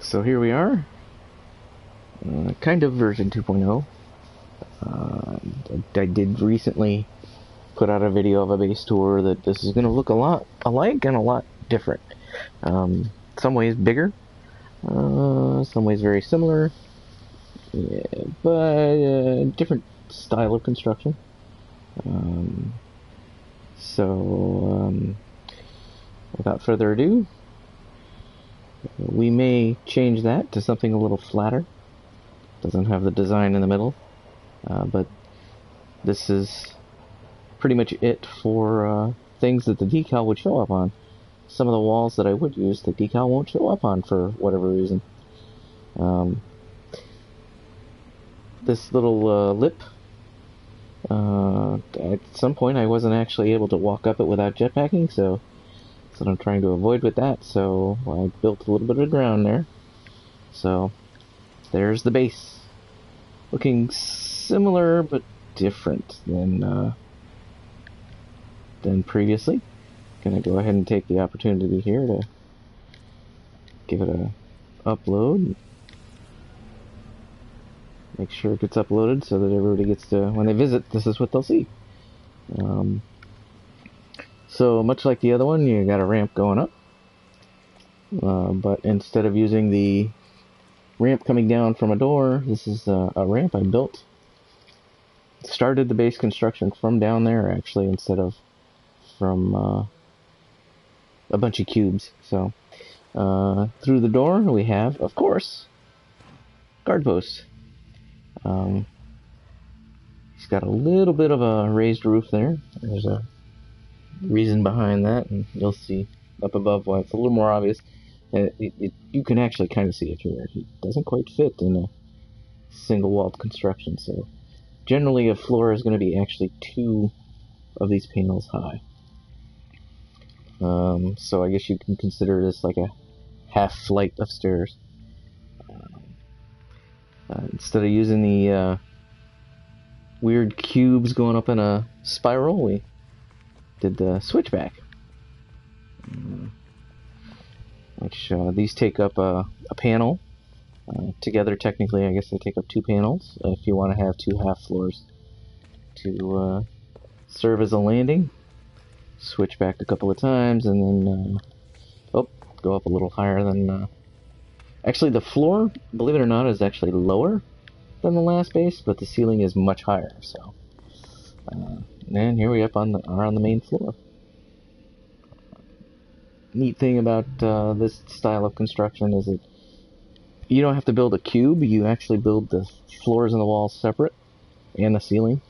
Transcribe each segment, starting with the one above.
So here we are, kind of version 2.0. I did recently put out a video of a base tour that this is going to look a lot alike and a lot different. Some ways bigger, some ways very similar, yeah, but different style of construction. Without further ado, we may change that to something a little flatter. Doesn't have the design in the middle, but this is pretty much it for things that the decal would show up on. Some of the walls that I would use, the decal won't show up on for whatever reason. This little lip, at some point I wasn't actually able to walk up it without jetpacking, so that's what I'm trying to avoid with that, so I built a little bit of ground there. So there's the base, looking similar but different than previously. Gonna go ahead and take the opportunity here to give it a upload. Make sure it gets uploaded so that everybody gets to, when they visit, this is what they'll see. So much like the other one, you got a ramp going up, but instead of using the ramp coming down from a door, this is a ramp I built. Started the base construction from down there, actually, instead of from a bunch of cubes. So through the door we have, of course, guard posts. He's got a little bit of a raised roof there. There's a reason behind that, and you'll see up above why it's a little more obvious. You can actually kind of see it here. It doesn't quite fit in a single-walled construction, so generally a floor is going to be actually 2 of these panels high. So I guess you can consider this like a half flight of stairs. Instead of using the weird cubes going up in a spiral, we did the switchback. Which these take up a panel. Together, technically, I guess they take up 2 panels if you want to have 2 half floors to serve as a landing. Switch back a couple of times and then go up a little higher than actually the floor, believe it or not, is actually lower than the last base, but the ceiling is much higher. So and here we are on the main floor. Neat thing about this style of construction is that you don't have to build a cube. You actually build the floors and the walls separate, and the ceiling.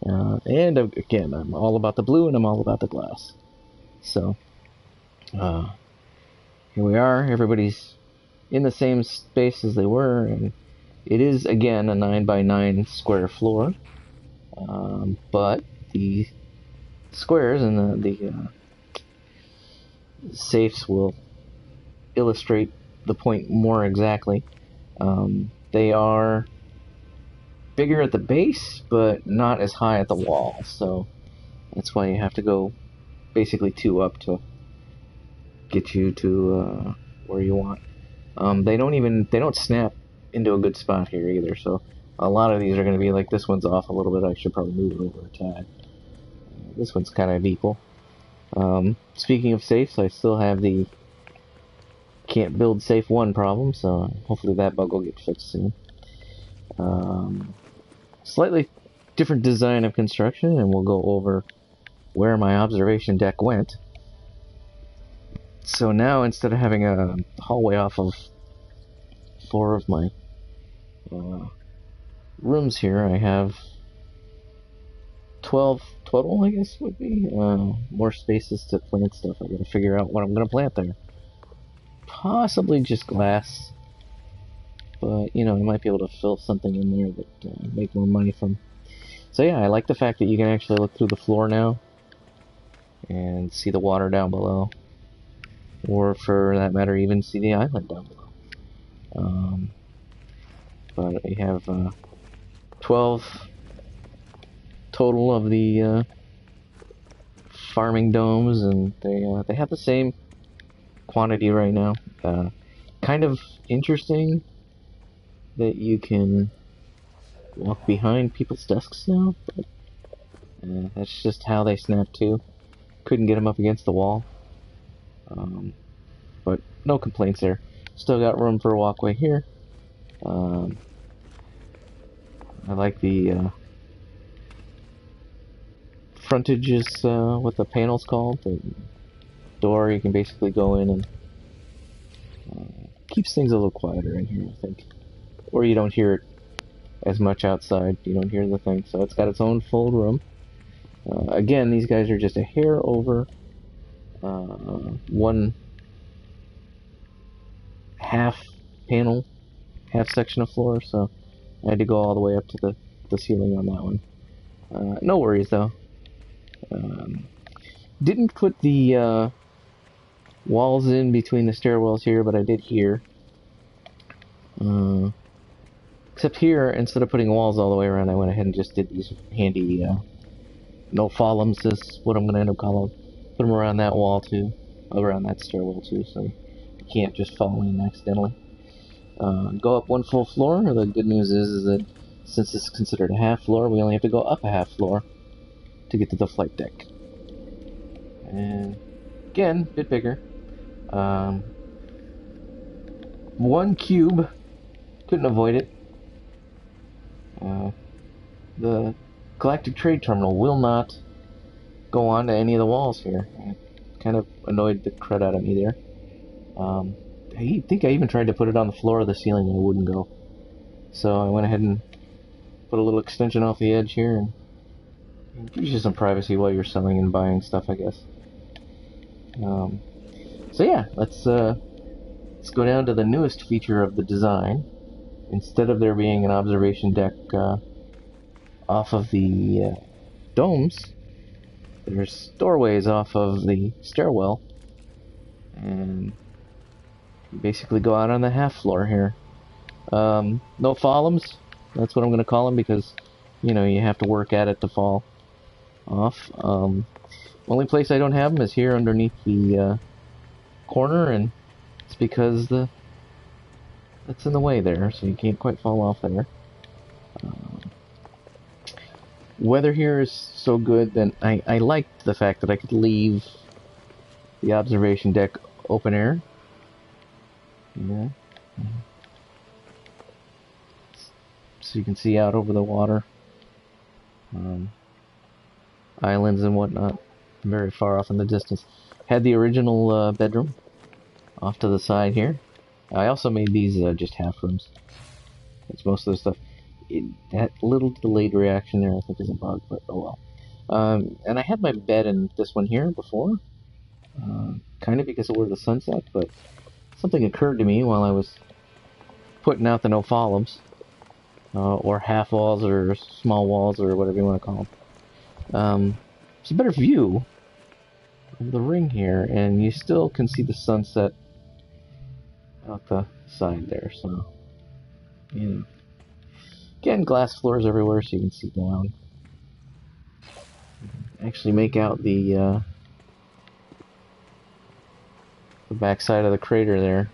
And again, I'm all about the blue and I'm all about the glass. So here we are. Everybody's in the same space as they were, and it is again a 9x9 square floor. But the squares and the safes will illustrate the point more exactly. They are bigger at the base, but not as high at the wall, so that's why you have to go basically 2 up to get you to where you want. They don't snap into a good spot here either, so a lot of these are going to be like, this one's off a little bit, I should probably move it over a tad. This one's kind of equal. Speaking of safes, I still have the can't build safe 1 problem, so hopefully that bug will get fixed soon. Slightly different design of construction, and we'll go over where my observation deck went. So now, instead of having a hallway off of 4 of my rooms here, I have 12 total, I guess would be. More spaces to plant stuff. I gotta figure out what I'm gonna plant there. Possibly just glass, but you know, I might be able to fill something in there that make more money from. So yeah, I like the fact that you can actually look through the floor now and see the water down below, or for that matter, even see the island down below. But I have 12 total of the farming domes, and they have the same quantity right now. Kind of interesting that you can walk behind people's desks now, but that's just how they snap too. Couldn't get them up against the wall. But no complaints there. Still got room for a walkway here. I like the frontage is what the panel's called. The door, you can basically go in and keeps things a little quieter in here, I think. Or you don't hear it as much outside. You don't hear the thing. So it's got its own full room. Again, these guys are just a hair over one half panel, half section of floor, so I had to go all the way up to the ceiling on that one. No worries though. Didn't put the walls in between the stairwells here, but I did here. Except here, instead of putting walls all the way around, I went ahead and just did these handy no-fallums is what I'm going to end up calling them. Put them around that wall too, around that stairwell too, so you can't just fall in accidentally. Go up one full floor. The good news is that since it's considered a half floor, we only have to go up a half floor to get to the flight deck. And again, a bit bigger. One cube, couldn't avoid it. The Galactic Trade Terminal will not go onto any of the walls here. It kind of annoyed the crud out of me there. I think I even tried to put it on the floor of the ceiling and it wouldn't go. So I went ahead and put a little extension off the edge here and gives you some privacy while you're selling and buying stuff, I guess. So yeah, let's go down to the newest feature of the design. Instead of there being an observation deck off of the domes, there's doorways off of the stairwell, and you basically go out on the half floor here. No fallums, that's what I'm going to call them, because you know you have to work at it to fall off. Only place I don't have them is here underneath the corner, and it's because that's in the way there, so you can't quite fall off there. Weather here is so good that I liked the fact that I could leave the observation deck open air. Yeah. So you can see out over the water. Islands and whatnot. Very far off in the distance. Had the original bedroom off to the side here. I also made these just half rooms. That's most of the stuff. That little delayed reaction there I think is a bug, but oh well. And I had my bed in this one here before. Kind of because of where the sun's at, but something occurred to me while I was putting out the no-fallums. Or half walls or small walls or whatever you want to call them. It's a better view of the ring here, and you still can see the sunset out the side there, so yeah. Again, glass floors everywhere so you can see down. Actually make out the back side of the crater there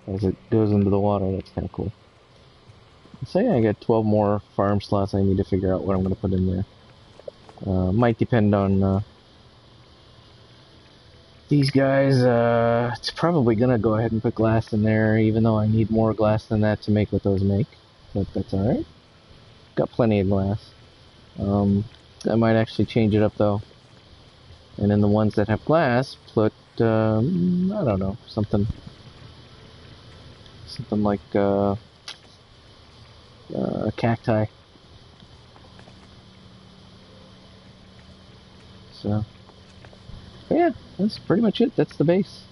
as it goes into the water. That's kind of cool. So yeah, I got 12 more farm slots. I need to figure out what I'm going to put in there. Might depend on these guys. It's probably going to go ahead and put glass in there, even though I need more glass than that to make what those make. But that's alright. Got plenty of glass. I might actually change it up though. And then the ones that have glass, put, I don't know, something like cacti. So, yeah, that's pretty much it. That's the base.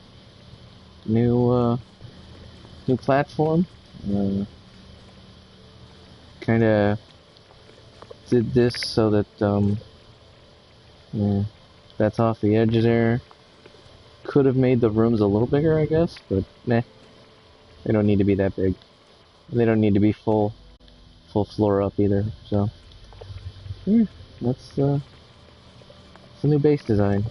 New platform. Kind of did this so that yeah, that's off the edge there. Could have made the rooms a little bigger, I guess, but nah, they don't need to be that big. They don't need to be full floor up either. So yeah, that's the new base design.